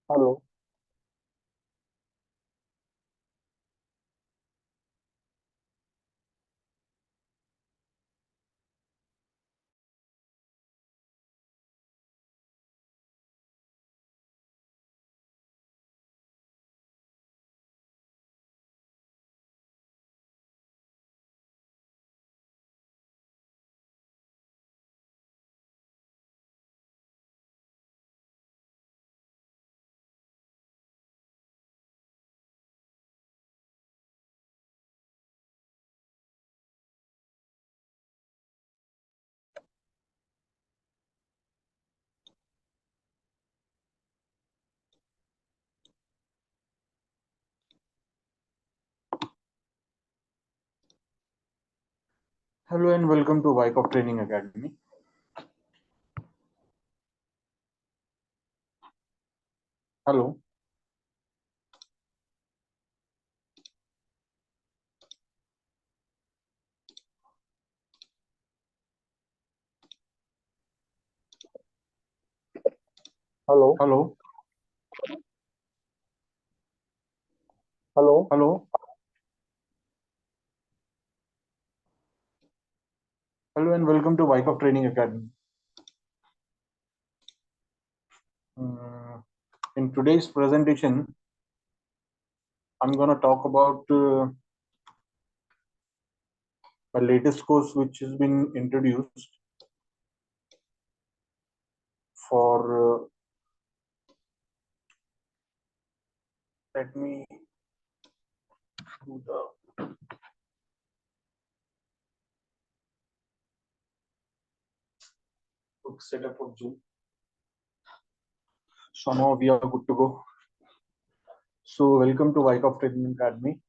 Hello. Hello and welcome to Wyckoff Training Academy. Hello. Hello. Hello. Hello. Hello. Hello and welcome to Wyckoff Training Academy. In today's presentation, I'm going to talk about my latest course which has been introduced for let me do the quick setup of Zoom. So now we are good to go. So welcome to Wyckoff Training Academy.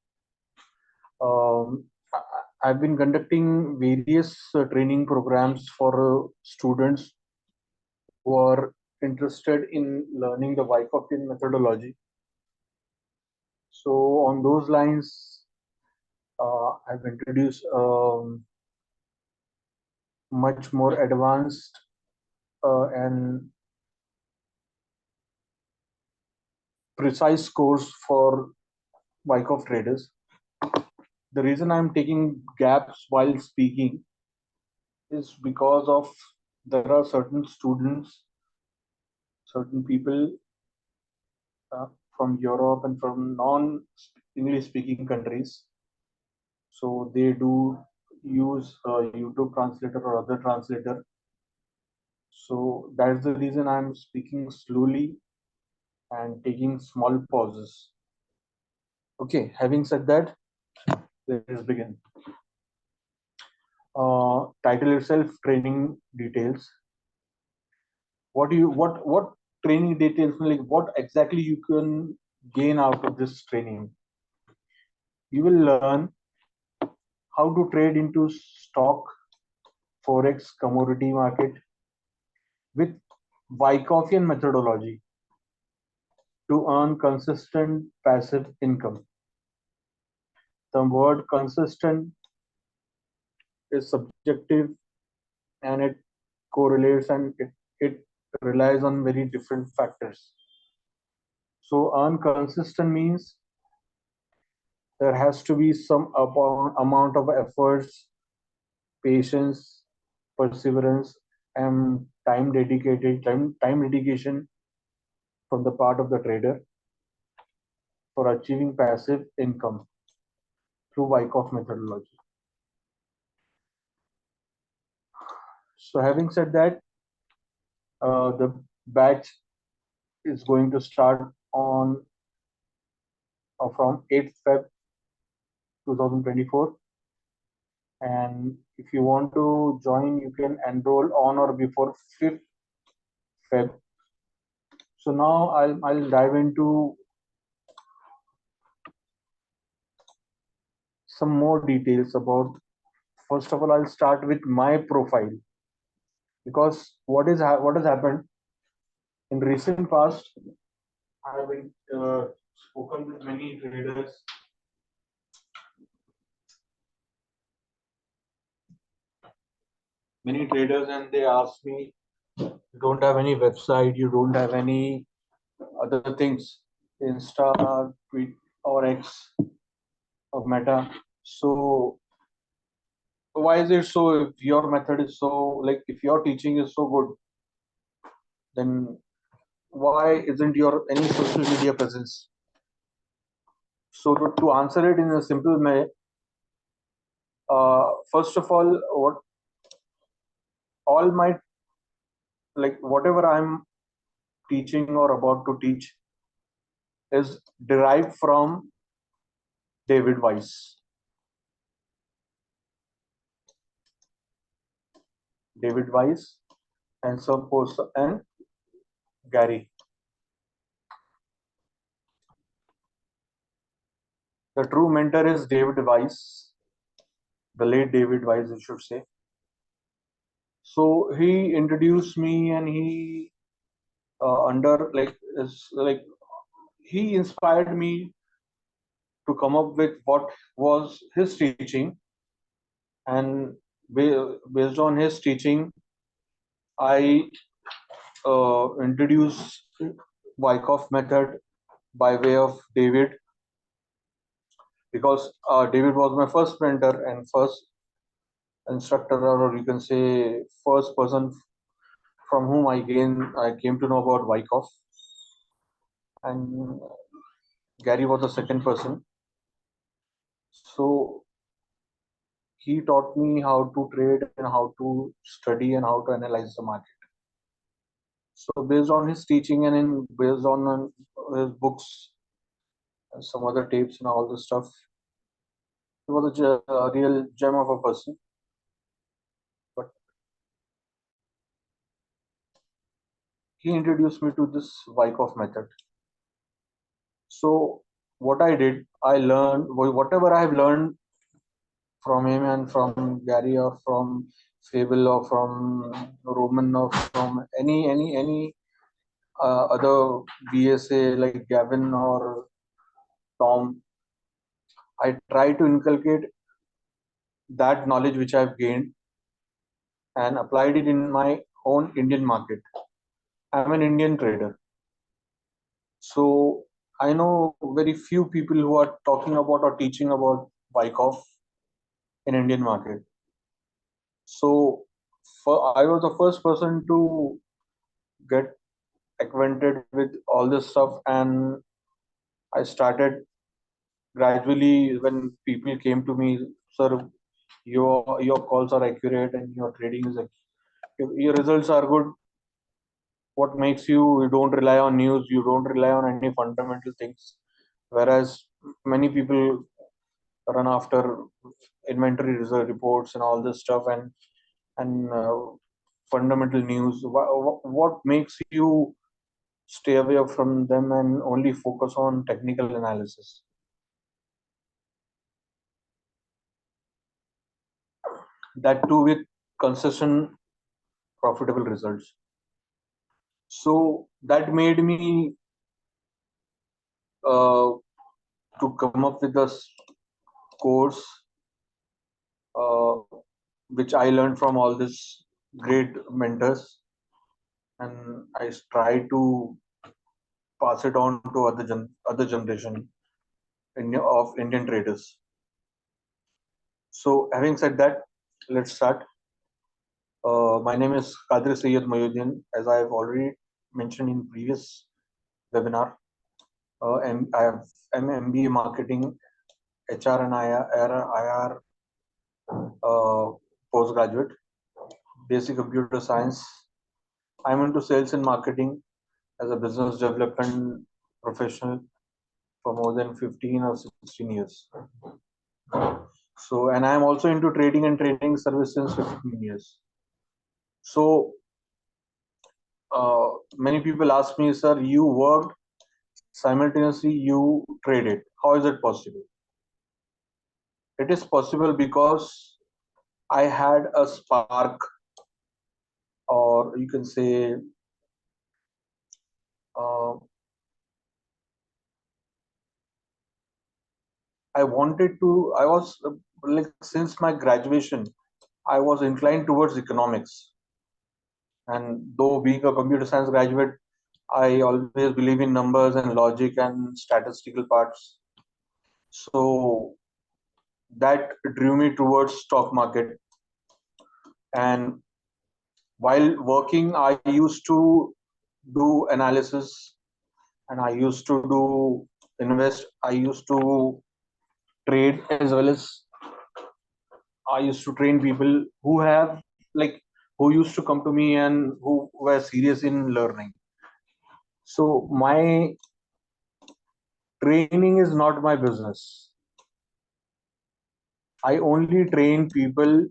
I've been conducting various training programs for students who are interested in learning the Wyckoff methodology. So on those lines, I've introduced much more advanced and precise course for Wyckoff traders. The reason I'm taking gaps while speaking is because of there are certain students, certain people from Europe and from non-English speaking countries. So they do use a YouTube translator or other translator. So that's the reason I'm speaking slowly and taking small pauses. Okay, having said that, let's begin. Title itself, training details. What training details, like what exactly you can gain out of this training? You will learn how to trade into stock, forex, commodity market with Wyckoff methodology to earn consistent passive income. The word consistent is subjective and it correlates and it relies on very different factors. So earn consistent means there has to be some amount of efforts, patience, perseverance, and time dedication from the part of the trader for achieving passive income through Wyckoff methodology. So having said that, the batch is going to start on from 8th Feb 2024, and if you want to join, you can enroll on or before 5th Feb. So now I'll dive into some more details about. First of all, I'll start with my profile, because what has happened in recent past. I've been spoken with many traders, and they ask me, you don't have any website, you don't have any other things, Insta, Tweet, or X, or Meta. So why is it so? If your method is so, like, if your teaching is so good, then why isn't your any social media presence? So to answer it in a simple way, first of all, what all my, like, whatever I'm teaching or about to teach is derived from David Weiss. David Weiss and some post and Gary. The true mentor is David Weiss, the late David Weiss, you should say. So he introduced me, and he under like is like he inspired me to come up with what was his teaching, and based on his teaching, I introduced Wyckoff method by way of David, because David was my first mentor and first instructor, or you can say first person from whom I came to know about Wyckoff, and Gary was the second person. So he taught me how to trade and how to study and how to analyze the market. So based on his teaching and based on his books and some other tapes and all this stuff, he was a real gem of a person. But he introduced me to this Wyckoff method. So what I did, I learned whatever I have learned from him and from Gary or from Fable or from Roman or from any other BSA like Gavin or Tom. I try to inculcate that knowledge which I've gained and applied it in my own Indian market. I'm an Indian trader, so I know very few people who are talking about or teaching about Wyckoff in Indian market. So I was the first person to get acquainted with all this stuff, and I started gradually when people came to me, sir, your calls are accurate and your trading is your results are good. What makes you don't rely on news, you don't rely on any fundamental things, whereas many people run after inventory reserve reports and all this stuff, and fundamental news. What makes you stay away from them and only focus on technical analysis? That too with consistent profitable results. So that made me uh, to come up with a course uh, which I learned from all these great mentors, and I try to pass it on to other generation of Indian traders. So having said that, let's start. My name is Qadri Sayyed Mayuddin, as I have already mentioned in previous webinar. And I have MBA Marketing, HR and IR postgraduate, basic computer science. I'm into sales and marketing as a business development professional for more than 15 or 16 years. So, and I'm also into trading and trading services since 15 years. So, many people ask me, sir, you worked simultaneously, you traded. How is it possible? It is possible because I had a spark, or you can say, uh, I wanted to, I was like, since my graduation, I was inclined towards economics. And though being a computer science graduate, I always believe in numbers and logic and statistical parts. So that drew me towards stock market. And while working, I used to do analysis and I used to do invest. I used to trade as well as I used to train people who have like who used to come to me and who were serious in learning. So my training is not my business. I only train people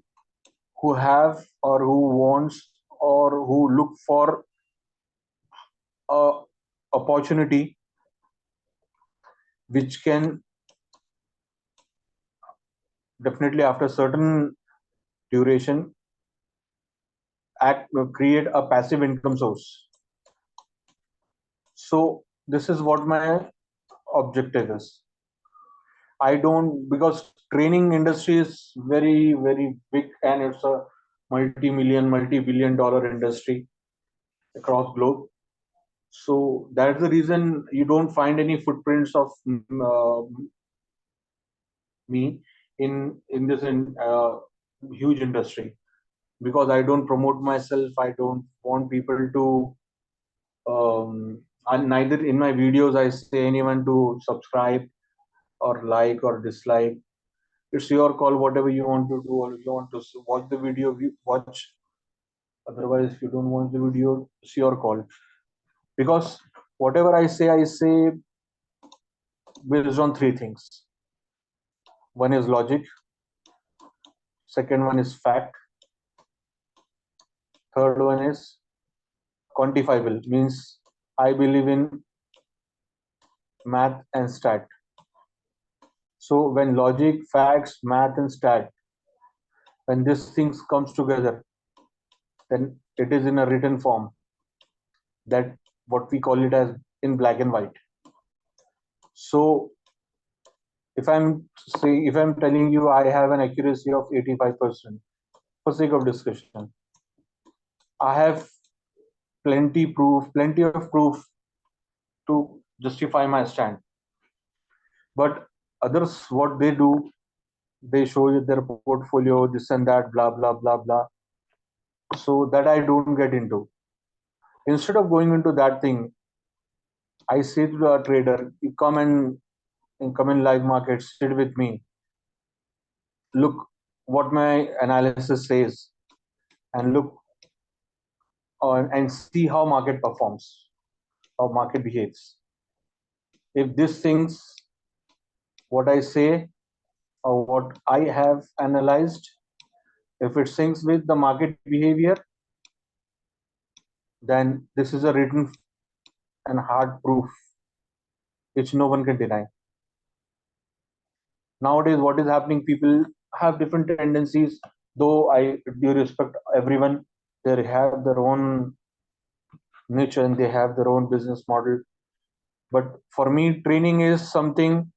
who have or who wants or who look for a opportunity which can definitely after certain duration act create a passive income source. So this is what my objective is. I don't, because training industry is very very big and it's a multi-million multi-billion dollar industry across globe. So that's the reason you don't find any footprints of me in this huge industry, because I don't promote myself. I don't want people to and neither in my videos I say anyone to subscribe or like or dislike. It's your call, whatever you want to do, or if you want to watch the video, watch. Otherwise, if you don't watch the video, it's your call. Because whatever I say based on three things. One is logic, second one is fact, third one is quantifiable, means I believe in math and stat. So when logic, facts, math and stat, when these things comes together, then it is in a written form, that what we call it as in black and white. So if I'm telling you I have an accuracy of 85%, for sake of discussion, I have plenty of proof to justify my stand. But others, what they do, they show you their portfolio, this and that, blah blah blah blah. So that I don't get into. Instead of going into that thing, I say to the trader, you come in live market, sit with me, look what my analysis says, and look on and see how market performs, how market behaves. If these things, what I say or what I have analyzed, if it syncs with the market behavior, then this is a written and hard proof which no one can deny. Nowadays, what is happening? People have different tendencies. Though I do respect everyone, they have their own niche and they have their own business model. But for me, training is something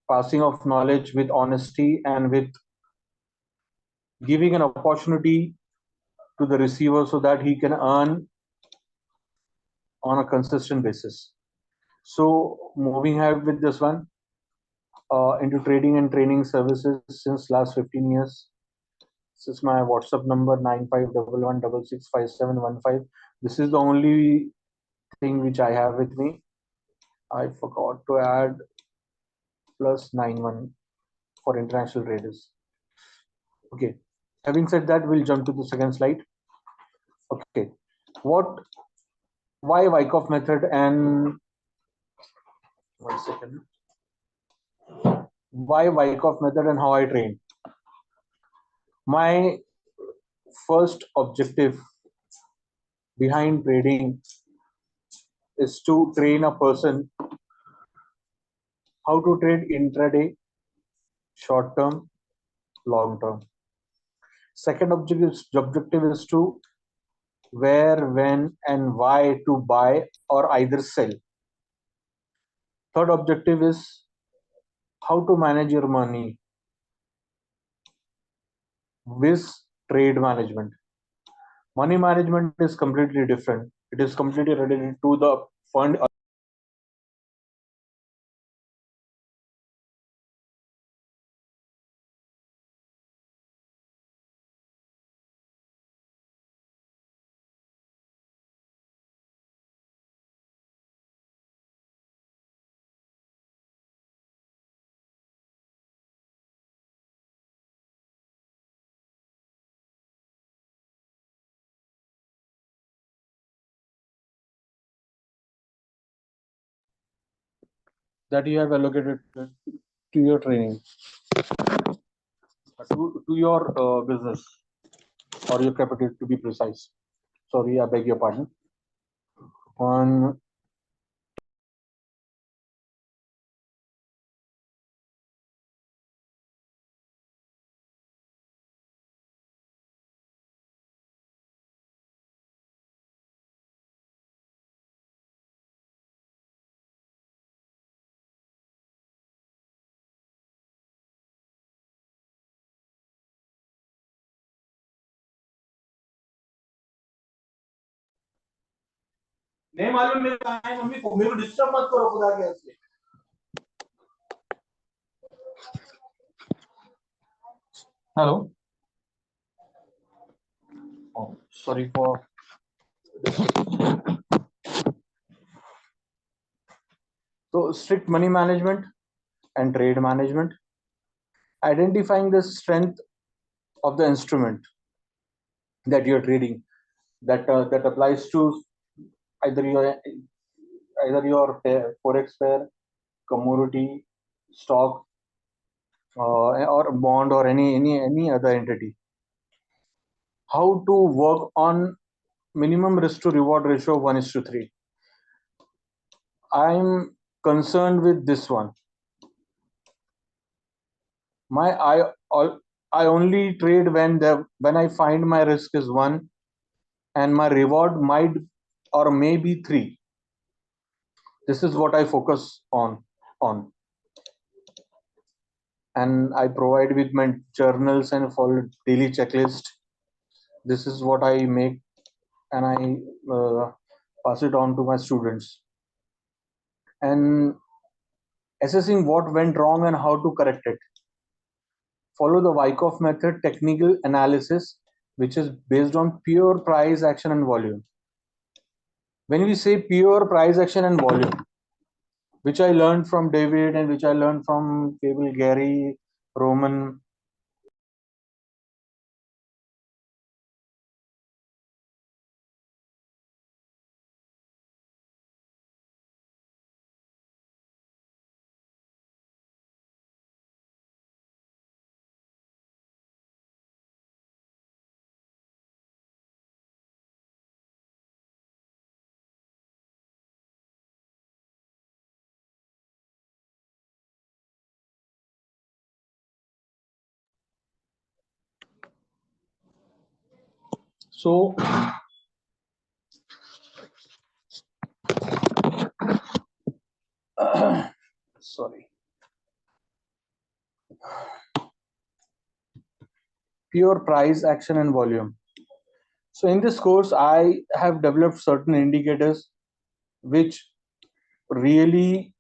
passing of knowledge with honesty and with giving an opportunity to the receiver so that he can earn on a consistent basis. So moving ahead with this one, into trading and training services since last 15 years. This is my WhatsApp number 9511665715. This is the only thing which I have with me. I forgot to add +91 for international traders. Okay. Having said that, we'll jump to the second slide. Okay. Why Wyckoff method and 1 second. Why Wyckoff method and how I train? My first objective behind trading is to train a person how to trade intraday, short term, long term. Second objective is to where, when, and why to buy or either sell. Third objective is how to manage your money with trade management. Money management is completely different. It is completely related to the fund that you have allocated to your training, to your business or your capital, to be precise. Sorry, I beg your pardon. On नहीं मालूम मेरे कहाँ है mummy को, मेरे को disturb मत करो खुदा के हंसले. Hello. Oh, sorry for. So strict money management and trade management, identifying the strength of the instrument that you're trading, that applies to either your forex pair, commodity, stock, or bond, or any other entity. How to work on minimum risk to reward ratio of 1:3. I'm concerned with this one. I only trade when I find my risk is 1 and my reward might or may be 3. This is what I focus on, and I provide with my journals and follow daily checklist. This is what I make, and I pass it on to my students. And assessing what went wrong and how to correct it. Follow the Wyckoff method, technical analysis, which is based on pure price, action, and volume. When we say pure price, action, and volume, which I learned from David and which I learned from Cable, Gary, Roman. So, sorry. Pure price, action, and volume. So in this course, I have developed certain indicators which really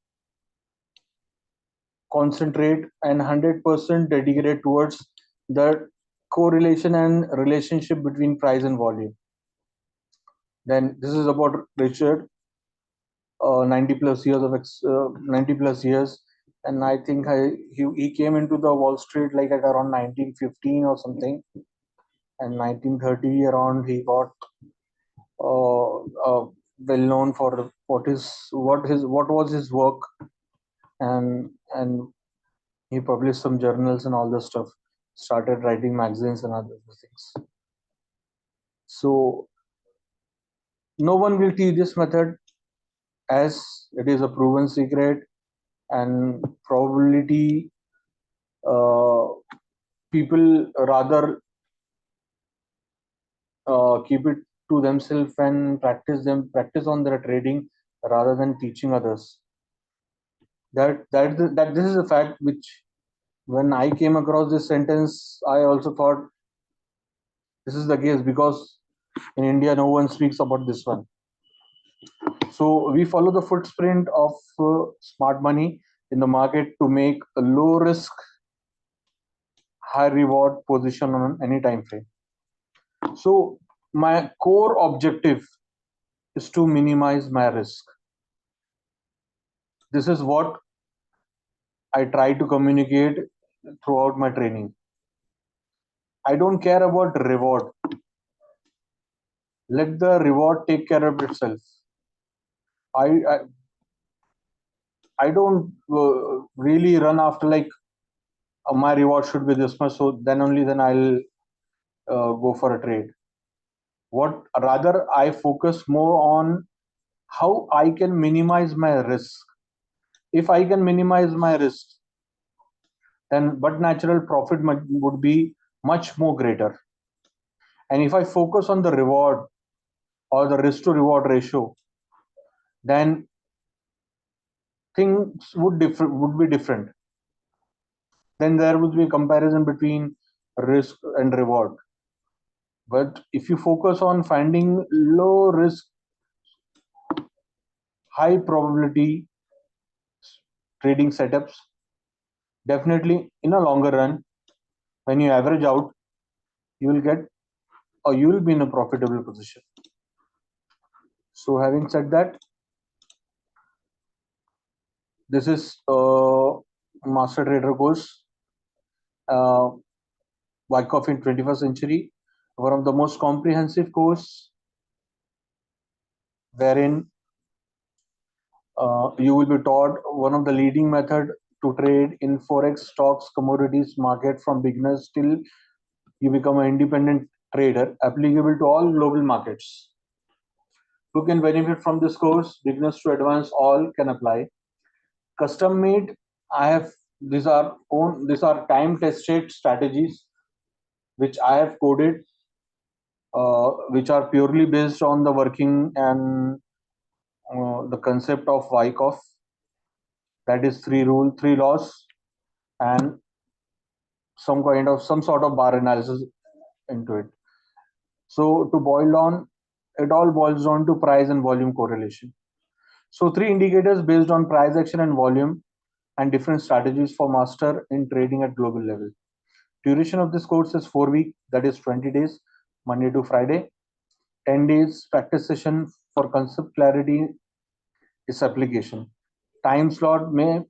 concentrate and 100% dedicated towards the correlation and relationship between price and volume. Then this is about Richard, 90 plus years of 90 plus years, and I think he came into the Wall Street like at around 1915 or something, and 1930 around he got well known for what was his work, and he published some journals and all this stuff, started writing magazines and other things. So no one will teach this method, as it is a proven secret, and probability people rather keep it to themselves and practice on their trading rather than teaching others. That this is a fact which, when I came across this sentence, I also thought this is the case, because in India no one speaks about this one. So we follow the footprint of smart money in the market to make a low risk, high reward position on any time frame. So my core objective is to minimize my risk. This is what I try to communicate throughout my training. I don't care about reward. Let the reward take care of itself. I I don't really run after like my reward should be this much, so then I'll go for a trade. What rather I focus more on how I can minimize my risk. If I can minimize my risk, then but natural profit would be much more greater. And if I focus on the reward or the risk to reward ratio, then things would be different. Then there would be a comparison between risk and reward. But if you focus on finding low risk, high probability trading setups, definitely in a longer run, when you average out, you will get or you will be in a profitable position. So having said that, this is a master trader course, Wyckoff in 21st century, one of the most comprehensive course wherein you will be taught one of the leading method to trade in Forex, stocks, commodities market from beginners till you become an independent trader applicable to all global markets. Who can benefit from this course? Beginners to advanced, all can apply. Custom made, I have these are time tested strategies which I have coded, which are purely based on the working and the concept of Wyckoff. That is three laws, and some sort of bar analysis into it. So to boil down, it all boils down to price and volume correlation. So three indicators based on price action and volume and different strategies for master in trading at global level. Duration of this course is 4 weeks, that is 20 days, Monday to Friday. 10 days practice session for concept clarity is application. Time slot may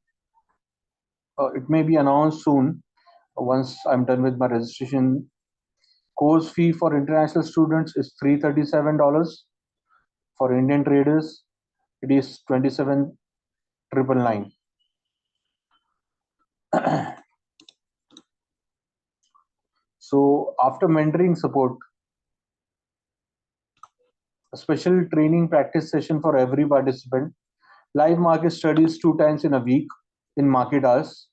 be announced soon once I'm done with my registration. Course fee for international students is $337. For Indian traders, it is 27,999. So after mentoring support, a special training practice session for every participant, live market studies 2 times in a week in market hours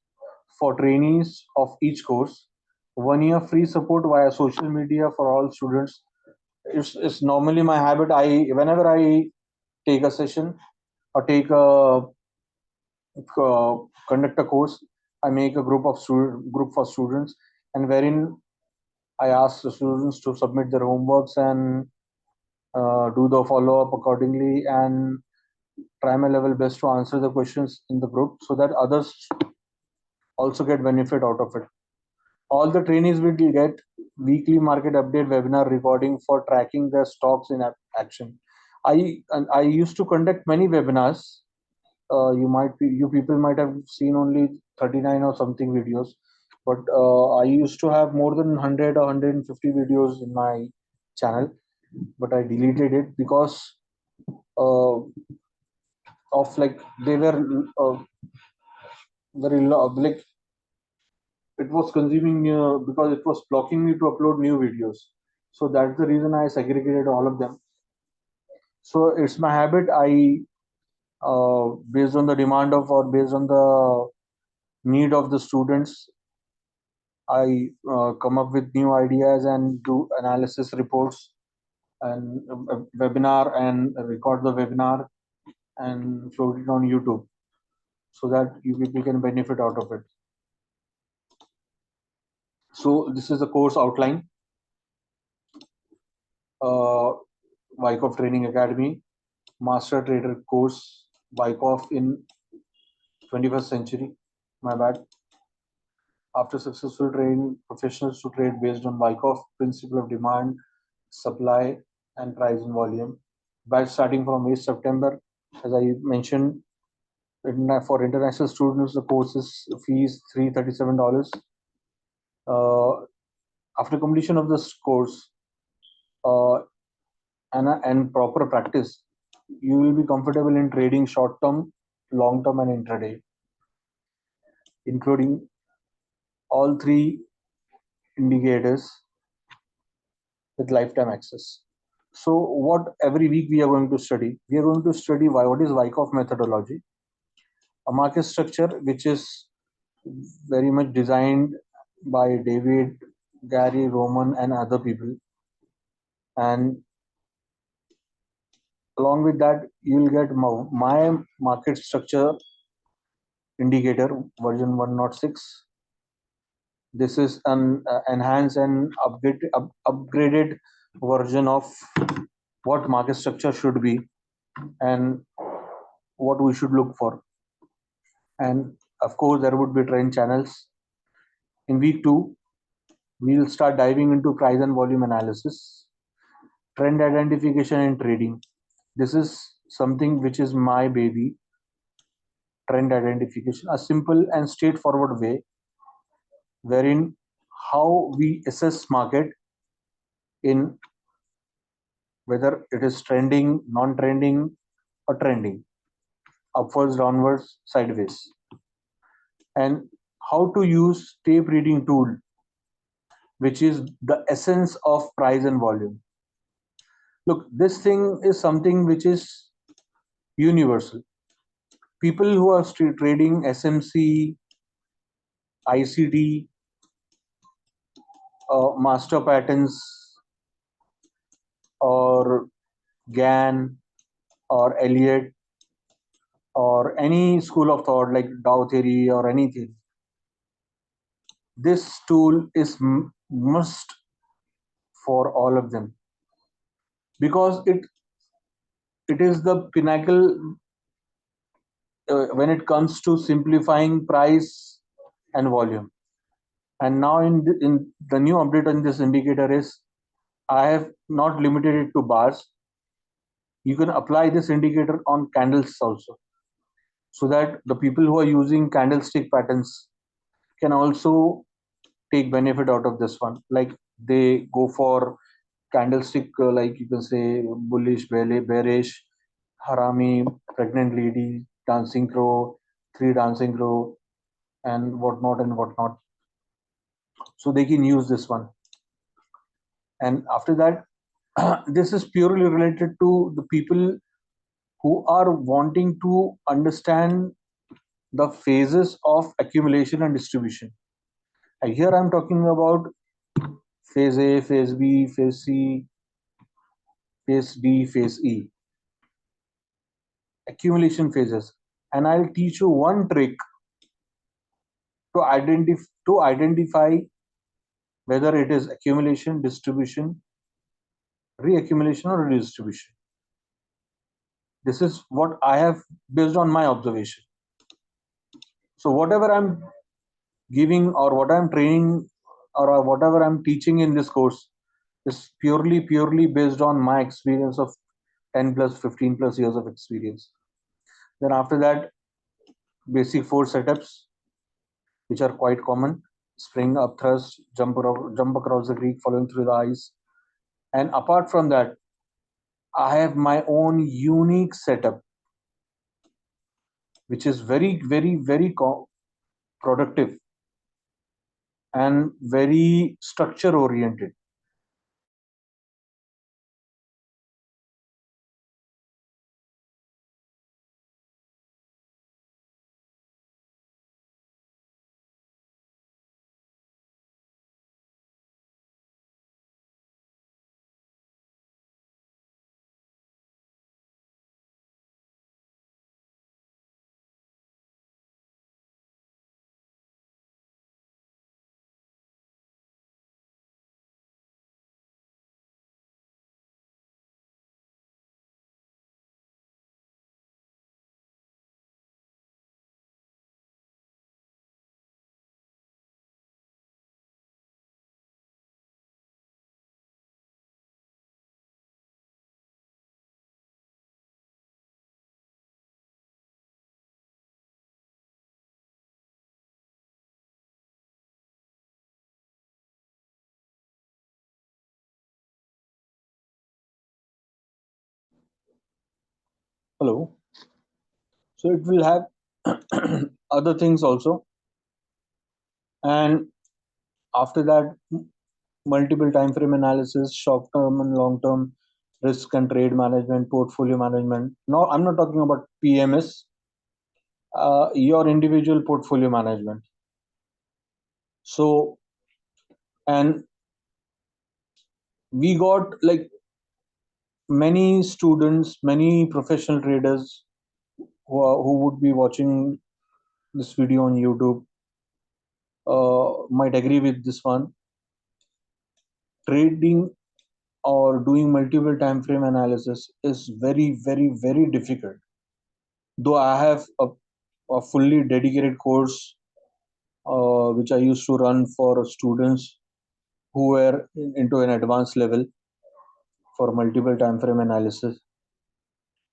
for trainees of each course, 1 year free support via social media for all students. It's normally my habit. Whenever I take a session or take a conduct a course, I make a group for students, and wherein I ask the students to submit their homeworks and do the follow up accordingly, and try my level best to answer the questions in the group so that others also get benefit out of it. All the trainees will get weekly market update webinar recording for tracking their stocks in action. I used to conduct many webinars. You people might have seen only 39 or something videos, but I used to have more than 100 or 150 videos in my channel, but I deleted it because uh, of like they were very like it was consuming because it was blocking me to upload new videos. So that's the reason I segregated all of them. So it's my habit. I based on the demand of or based on the need of the students, I come up with new ideas and do analysis reports and webinar and record the webinar and float it on YouTube so that you people can benefit out of it. So this is the course outline. Wyckoff Training Academy. master trader course, Wyckoff in 21st century. My bad. After successful training professionals to trade based on Wyckoff principle of demand, supply, and price and volume. Batch starting from 8 September. As I mentioned, for international students, the course is fees $337. Uh, After completion of this course uh, and proper practice, you will be comfortable in trading short term, long term, and intraday, including all three indicators with lifetime access. So, what every week we are going to study? We are going to study what is Wyckoff methodology, a market structure which is very much designed by David, Gary, Roman, and other people. And along with that, you will get my market structure indicator version 106. This is an enhanced and upgraded version of what market structure should be and what we should look for. And of course, there would be trend channels. In week 2, we'll start diving into price and volume analysis, trend identification and trading. This is something which is my baby, trend identification, a simple and straightforward way wherein how we assess market in whether it is trending, non-trending, or trending, upwards, downwards, sideways, and how to use tape reading tool, which is the essence of price and volume. Look, this thing is something which is universal. People who are trading SMC, ICD, master patterns, or GAN, or Elliott, or any school of thought like Dow theory or anything, this tool is must for all of them because it is the pinnacle when it comes to simplifying price and volume. And now in the new update on this indicator is I have not limited it to bars. You can apply this indicator on candles also, so that the people who are using candlestick patterns can also take benefit out of this one. Like they go for candlestick, like you can say bullish, bearish, harami, pregnant lady, dancing crow, three dancing crow, and whatnot and whatnot. So they can use this one. And after that, this is purely related to the people who are wanting to understand the phases of accumulation and distribution. And here I'm talking about phase A, phase B, phase C, phase D, phase E, accumulation phases. And I'll teach you one trick to identify whether it is accumulation, distribution, reaccumulation, or redistribution. This is what I have based on my observation. So whatever I'm giving or what I'm training or whatever I'm teaching in this course is purely based on my experience of 10 plus 15 plus years of experience. Then after that, basic 4 setups which are quite common: spring, up thrust, jump across the creek, following through the ice. And apart from that, I have my own unique setup which is very productive and very structure oriented. Hello. So it will have other things also, and after that, multiple time frame analysis, short term and long term risk and trade management, portfolio management. Now I'm not talking about PMS, your individual portfolio management. So, and we got like many students, many professional traders who would be watching this video on YouTube might agree with this one. Trading or doing multiple time frame analysis is very, very, very difficult. Though I have a fully dedicated course which I used to run for students who were into an advanced level for multiple time frame analysis.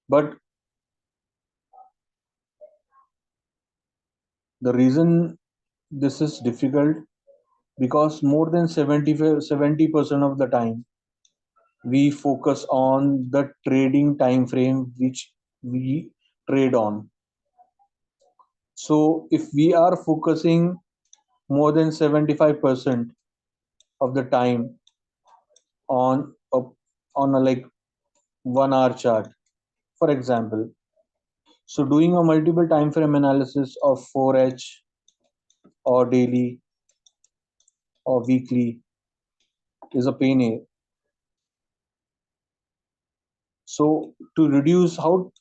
But the reason this is difficult because more than 70% of the time we focus on the trading time frame which we trade on. So if we are focusing more than 75% of the time on a, on a like 1 hour chart, for example, so doing a multiple time frame analysis of 4H or daily or weekly is a pain here. So to reduce how,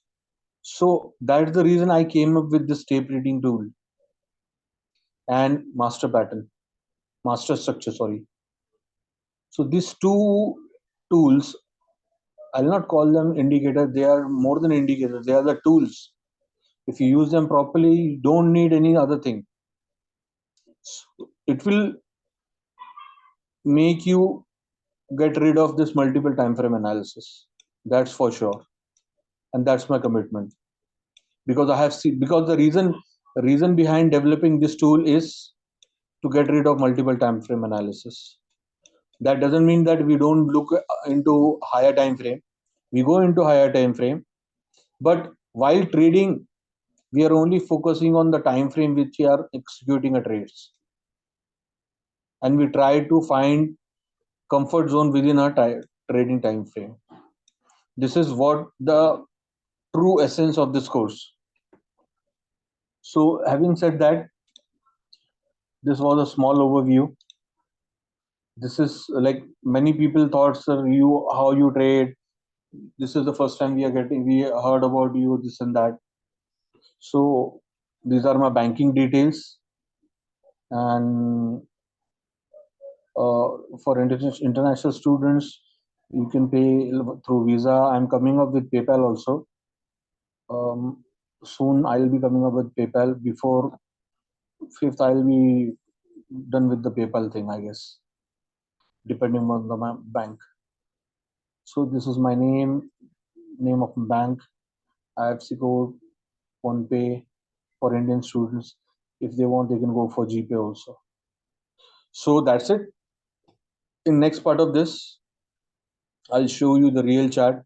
so that's the reason I came up with this tape reading tool and master structure, sorry. So these two tools, I'll not call them indicators, they are more than indicators, they are the tools. If you use them properly, you don't need any other thing. So it will make you get rid of this multiple time frame analysis. That's for sure. And that's my commitment. Because I have seen, because the reason behind developing this tool is to get rid of multiple time frame analysis. That doesn't mean that we don't look into higher time frame. We go into higher time frame, but while trading, we are only focusing on the time frame which we are executing a trades, and we try to find comfort zone within our trading time frame. This is what the true essence of this course. So having said that, this was a small overview. This is like many people thought, sir, you how you trade. This is the first time we heard about you, this and that. So these are my banking details, and for international students, you can pay through Visa. I'm coming up with PayPal also. Soon I'll be coming up with PayPal. Before 5th, I'll be done with the PayPal thing, I guess, depending on the bank. So this is my name of bank, IFC code, PhonePay for Indian students. If they want, they can go for GPay also. So that's it. In next part of this, I'll show you the real chart,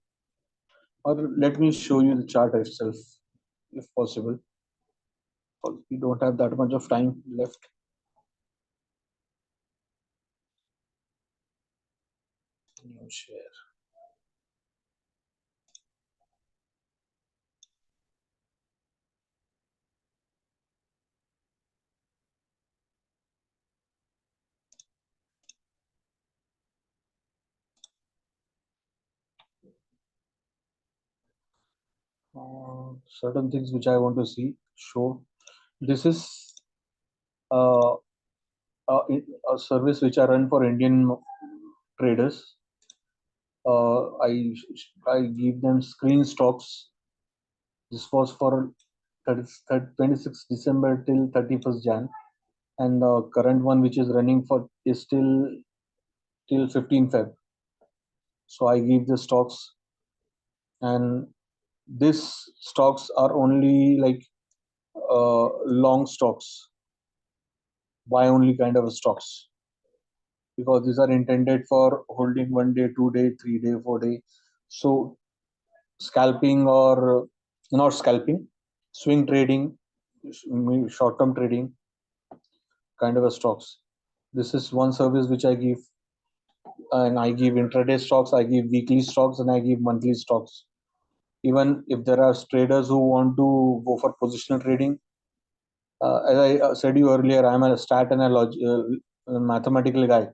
or let me show you the chart itself, if possible. We don't have that much of time left. New share. Certain things which I want to show. This is uh, a service which I run for Indian traders. I give them screen stocks. This was for 26 December till 31st Jan, and the current one which is running for is till 15 Feb. So I give the stocks, and these stocks are only like long stocks. Why only kind of stocks? Because these are intended for holding 1 day, 2 day, 3 day, 4 day. So scalping or not scalping, swing trading, short-term trading kind of a stocks. This is one service which I give, and I give intraday stocks, I give weekly stocks, and I give monthly stocks. Even if there are traders who want to go for positional trading, as I said you earlier, I'm a stat and a mathematical guy.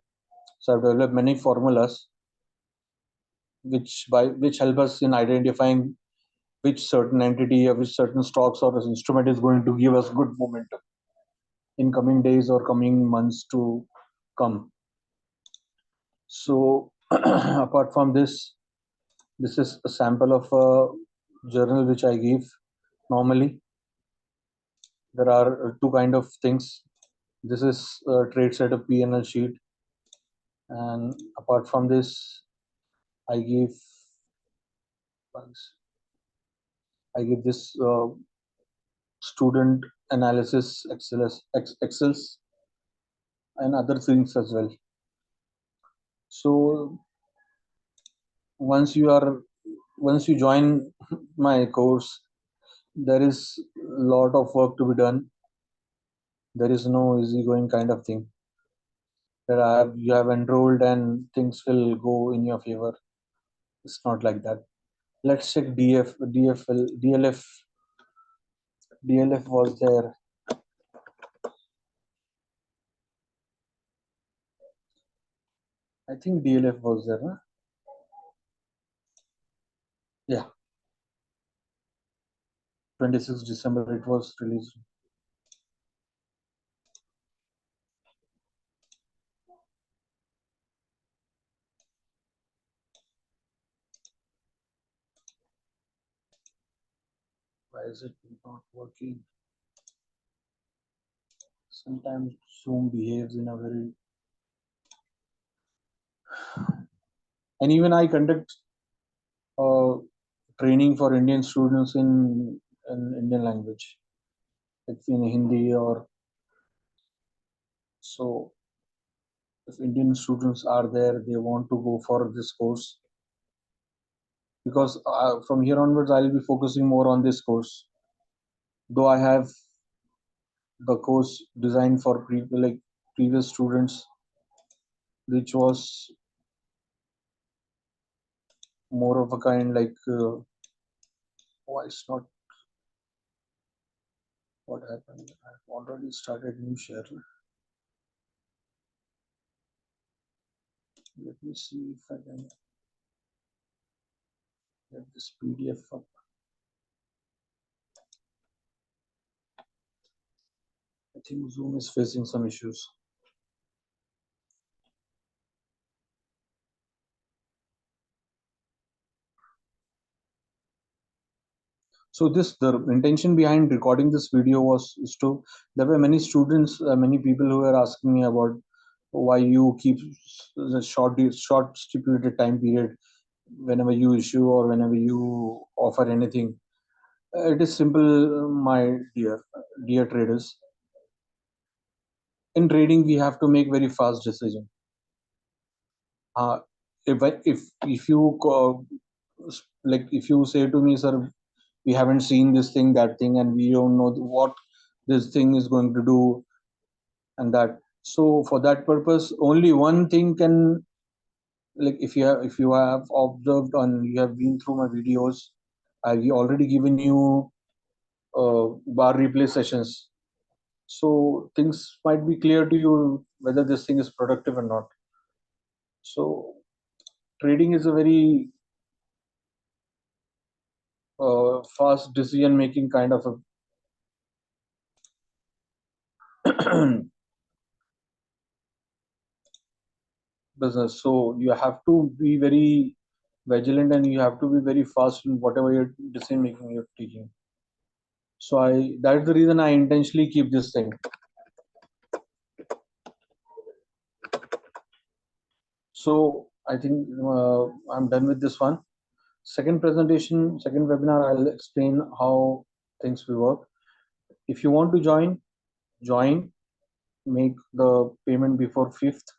So I've developed many formulas which help us in identifying which certain entity or which certain stocks or instrument is going to give us good momentum in coming days or coming months to come. So apart from this is a sample of a journal which I give normally. There are two kind of things. This is a trade setup P&L sheet, and apart from this, I give this student analysis excels and other things as well. So once you join my course, there is a lot of work to be done. There is no easygoing kind of thing. You have enrolled and things will go in your favor. It's not like that. Let's check DLF was there. I think DLF was there, huh? Yeah, 26th December it was released. Why is it not working? Sometimes Zoom behaves in a very, and even I conduct training for Indian students in Indian language, like in Hindi or so. If Indian students are there, they want to go for this course, because from here onwards I'll be focusing more on this course. Though I have the course designed for previous students, which was more of a kind like why it's not, what happened? I've already started new share. Let me see if I can get this PDF up. I think Zoom is facing some issues. So the intention behind recording this video is to, there were many students, many people who were asking me about why you keep the short stipulated time period whenever you issue or whenever you offer anything. It is simple, my dear traders. In trading, we have to make very fast decision. If you like, if you say to me, sir, we haven't seen this thing, that thing, and we don't know what this thing is going to do, and that. So for that purpose, only one thing can, like, if you have observed and you have been through my videos, I've already given you bar replay sessions. So things might be clear to you whether this thing is productive or not. So trading is a very fast decision making kind of a business. So you have to be very vigilant and you have to be very fast in whatever your decision making you're taking. So that's the reason I intentionally keep this thing. So I think I'm done with this one. Second webinar, I'll explain how things will work. If you want to join, make the payment before 5th.